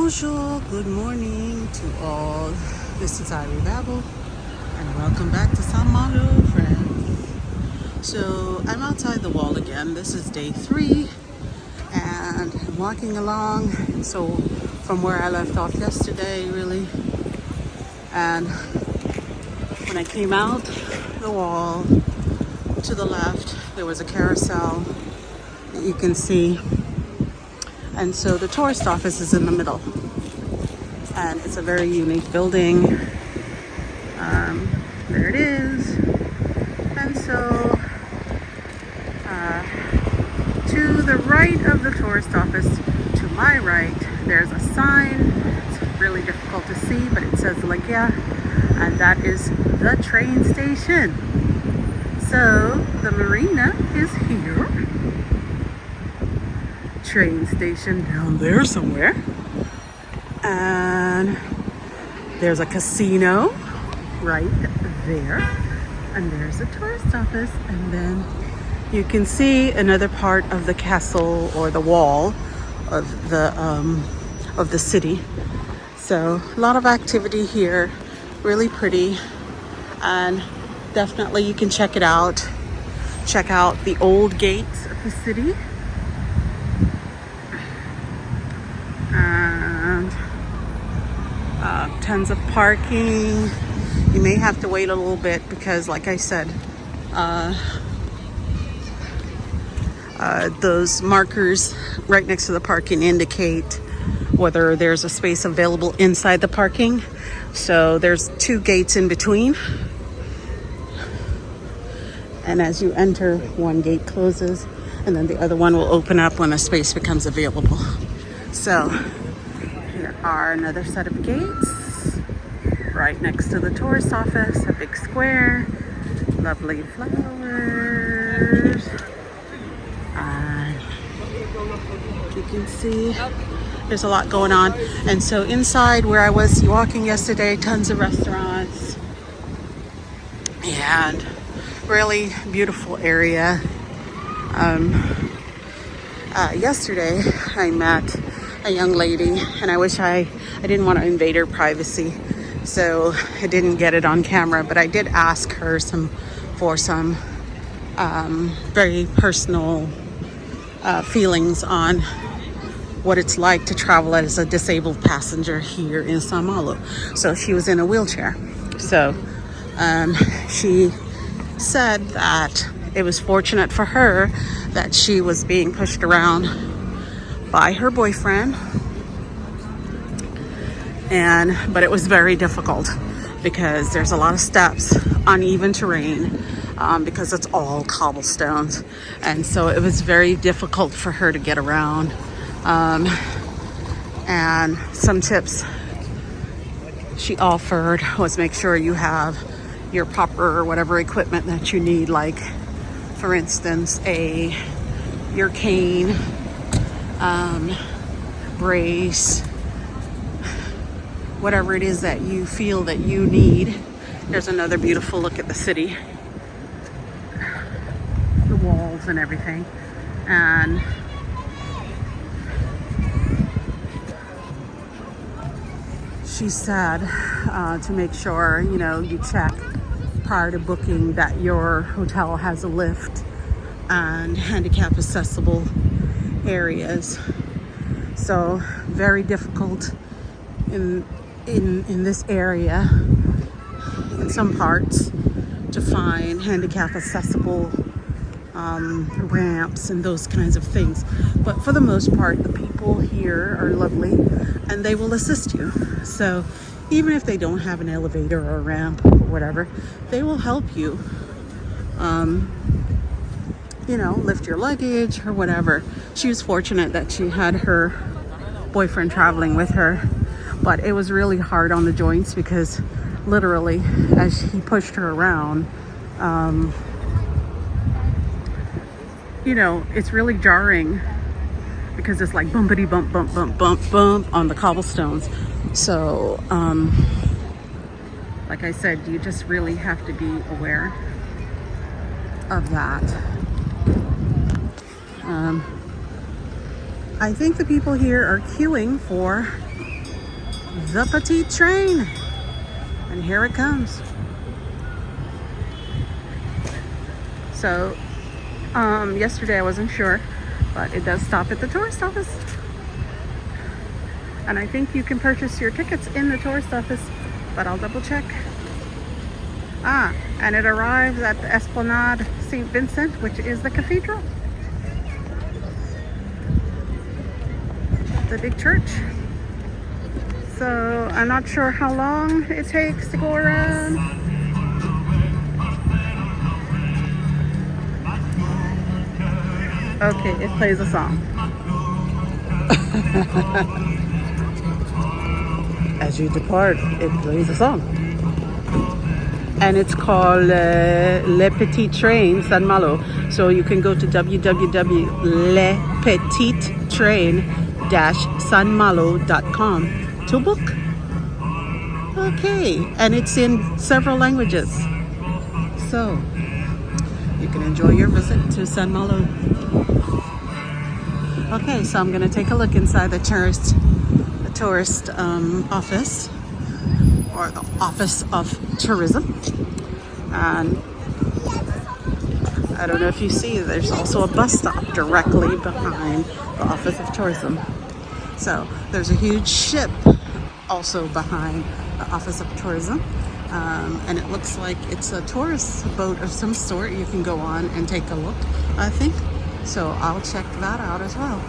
Bonjour, good morning to all. This is Irie Babel, and welcome back to Malo, friends. So I'm outside the wall again. This is day 3, and I'm walking along. So from where I left off yesterday, really. And when I came out the wall to the left, there was a carousel that you can see. And so the tourist office is in the middle. And it's a very unique building. There it is. And so to the right of the tourist office, to my right, there's a sign. It's really difficult to see, but it says Legia, and that is the train station. So the marina is here. Train station down there somewhere, and there's a casino right there, and there's a tourist office, and then you can see another part of the castle or the wall of the city. So a lot of activity here, really pretty, and definitely you can check it out. Check out the old gates of the city. And tons of parking. You may have to wait a little bit because, like I said, those markers right next to the parking indicate whether there's a space available inside the parking. So there's 2 gates in between, and as you enter, one gate closes and then the other one will open up when a space becomes available. So here are another set of gates right next to the tourist office, a big square, lovely flowers. And you can see there's a lot going on. And so inside where I was walking yesterday, tons of restaurants and really beautiful area. Yesterday I met a young lady, and I wish I didn't want to invade her privacy, so I didn't get it on camera, but I did ask her for some very personal feelings on what it's like to travel as a disabled passenger here in Malo. So she was in a wheelchair. So she said that it was fortunate for her that she was being pushed around by her boyfriend, but it was very difficult because there's a lot of steps, uneven terrain, because it's all cobblestones, and so it was very difficult for her to get around. And some tips she offered was make sure you have your proper or whatever equipment that you need, like for instance your cane, brace, whatever it is that you feel that you need. There's another beautiful look at the city, the walls and everything. And she said to make sure you check prior to booking that your hotel has a lift and handicap accessible areas. So very difficult in this area, in some parts, to find handicap accessible ramps and those kinds of things. But for the most part, the people here are lovely and they will assist you. So even if they don't have an elevator or a ramp or whatever, they will help you lift your luggage or whatever. She was fortunate that she had her boyfriend traveling with her, but it was really hard on the joints because literally as he pushed her around, it's really jarring because it's like bumpity bump bump bump bump bump on the cobblestones. So like I said, you just really have to be aware of that. I think the people here are queuing for the petite train. And here it comes. So, yesterday I wasn't sure, but it does stop at the tourist office. And I think you can purchase your tickets in the tourist office, but I'll double check. And it arrives at the Esplanade St. Vincent, which is the cathedral. The big church. So I'm not sure how long it takes to go around. Okay, it plays a song. As you depart, it plays a song. And it's called Le Petit Train San Malo. So you can go to www.lepetittrain-sanmalo.com to book. Okay, and it's in several languages. So you can enjoy your visit to San Malo. Okay, so I'm gonna take a look inside the tourist office, or the Office of Tourism. And I don't know if you see, there's also a bus stop directly behind the Office of Tourism. So there's a huge ship also behind the Office of Tourism. And it looks like it's a tourist boat of some sort you can go on and take a look, I think. So I'll check that out as well.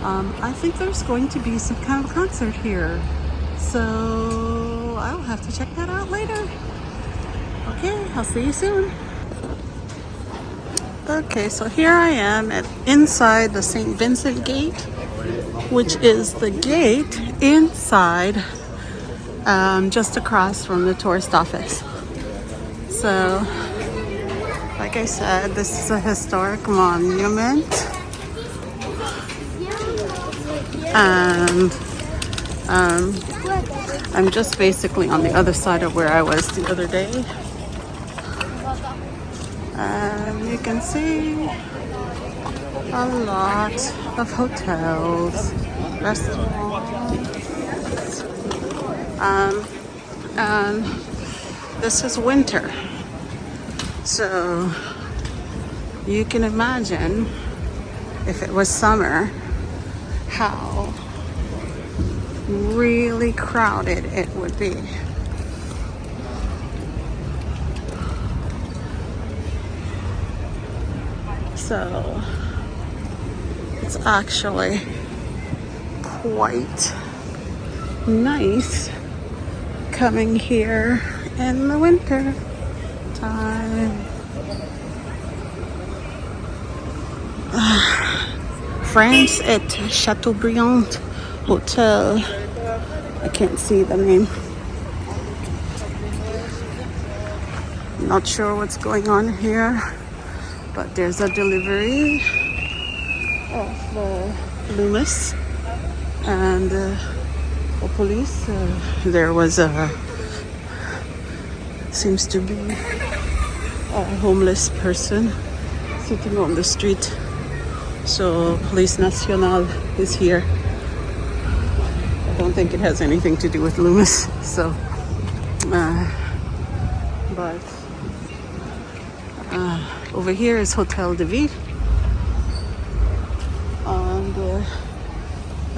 I think there's going to be some kind of concert here. So I'll have to check that out later. Okay, I'll see you soon. Okay, so here I am inside the St. Vincent gate, which is the gate inside, just across from the tourist office. So, like I said, this is a historic monument. And I'm just basically on the other side of where I was the other day. And you can see a lot of hotels, restaurants. And this is winter. So you can imagine if it was summer, how really crowded it would be. So it's actually quite nice coming here in the winter time. France et Chateaubriand Hotel. I can't see the name. Not sure what's going on here, but there's a delivery of Loomis and police. There was seems to be a homeless person sitting on the street. So Police Nationale is here. I don't think it has anything to do with Loomis. So, but over here is Hotel de Ville. And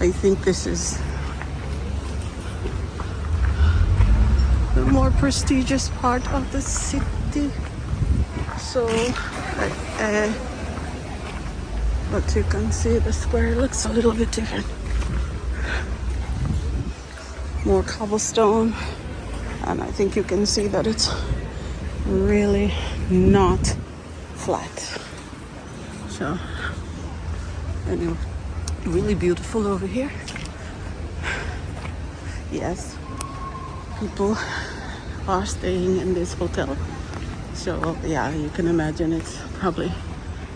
I think this is the more prestigious part of the city. So, but you can see the square looks a little bit different. More cobblestone, and I think you can see that it's really not flat. So, anyway, really beautiful over here. Yes, people are staying in this hotel. So, yeah, you can imagine it's probably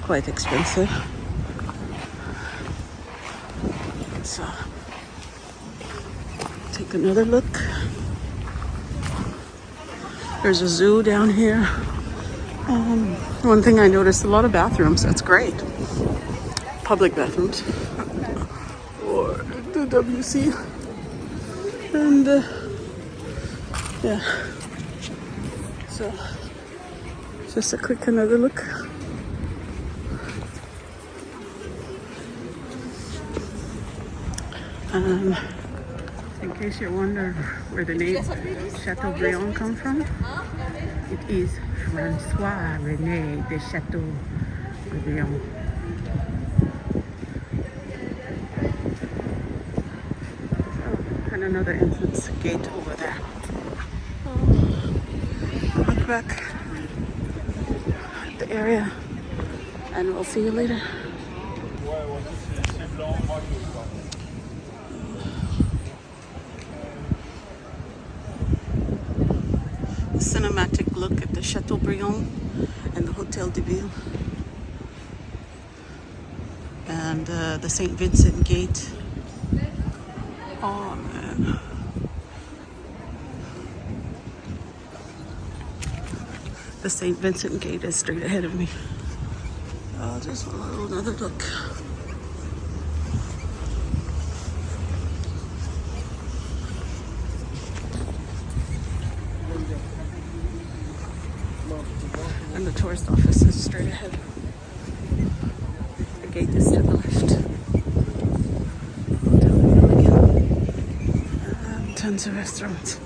quite expensive. So, take another look. There's a zoo down here. One thing I noticed, a lot of bathrooms. That's great. Public bathrooms. Or the WC. And yeah, so just a quick another look. In case you're wondering where the name Chateaubriand comes from, it is Francois René de Chateaubriand. And another entrance gate over there. Look back at the area, and we'll see you later. Cinematic look at the Chateaubriand and the Hotel de Ville and the St. Vincent Gate. Oh man. The St. Vincent Gate is straight ahead of me. Just another look. And the tourist office is straight ahead. The gate is to the left. And tons of restaurants.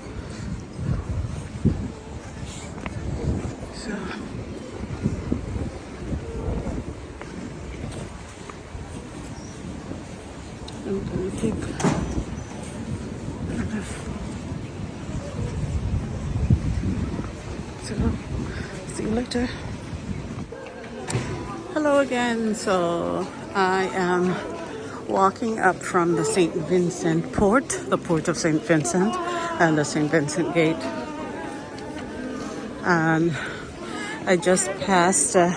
So I'm gonna take see you later. Hello again. So I am walking up from the St. Vincent port, the port of St. Vincent and the St. Vincent Gate. And I just passed a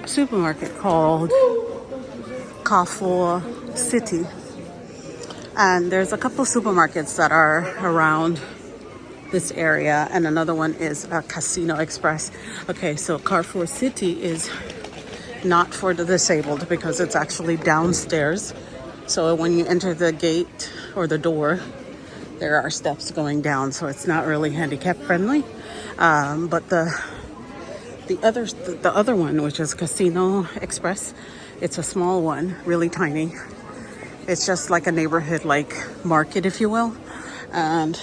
supermarket called Carrefour City. And there's a couple of supermarkets that are around this area, and another one is Casino Express. Okay, so Carrefour City is not for the disabled because it's actually downstairs. So when you enter the gate or the door, there are steps going down, so it's not really handicap friendly. But the other one, which is Casino Express, it's a small one, really tiny. It's just like a neighborhood like market, if you will, and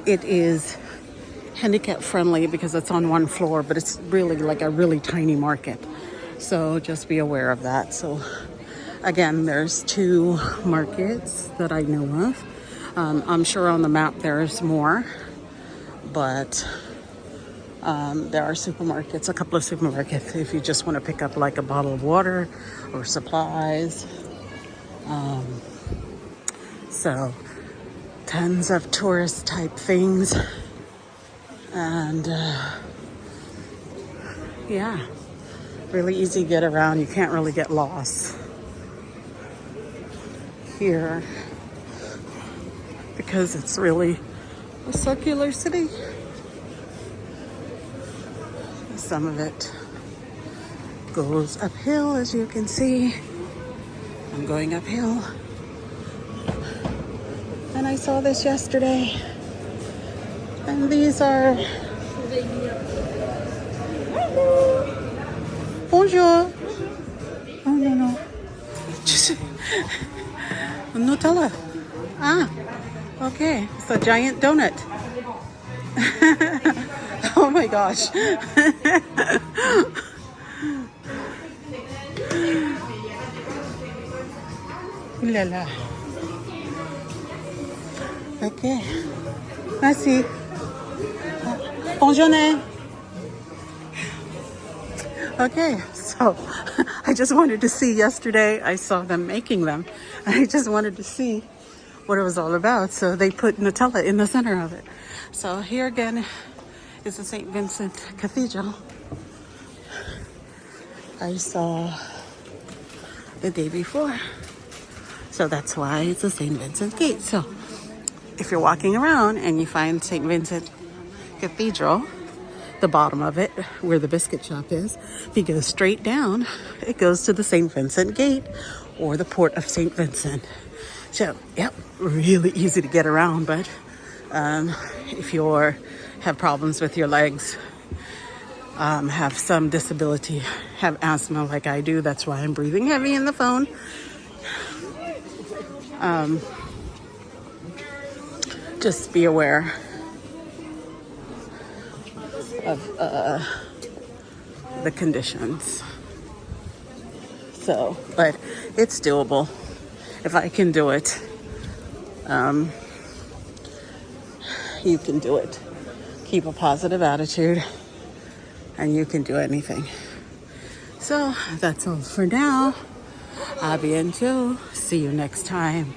it is handicap friendly because it's on one floor, but it's really like a really tiny market. So just be aware of that. So again, there's 2 markets that I know of. I'm sure on the map there's more, but there are supermarkets, a couple of supermarkets if you just want to pick up like a bottle of water or supplies. So tons of tourist type things, and yeah, really easy to get around. You can't really get lost here because it's really a circular city. Some of it goes uphill, as you can see. I'm going uphill. And I saw this yesterday. And these are... Bonjour. Oh, no. Nutella. Ah, okay. It's a giant donut. Oh my gosh. Ooh la la. Okay. Merci. Bonne journée. Okay, so I just wanted to see yesterday. I saw them making them. I just wanted to see what it was all about. So they put Nutella in the center of it. So here again is the St. Vincent Cathedral. I saw the day before. So that's why it's the St. Vincent Gate. So if you're walking around and you find St. Vincent Cathedral, the bottom of it, where the biscuit shop is, if you go straight down, it goes to the St. Vincent Gate or the port of St. Vincent. So, yep, really easy to get around. But if you have problems with your legs, have some disability, have asthma like I do, that's why I'm breathing heavy in the phone. Just be aware of the conditions. So, but it's doable. If I can do it, you can do it. Keep a positive attitude, and you can do anything. So that's all for now. A bientôt. See you next time.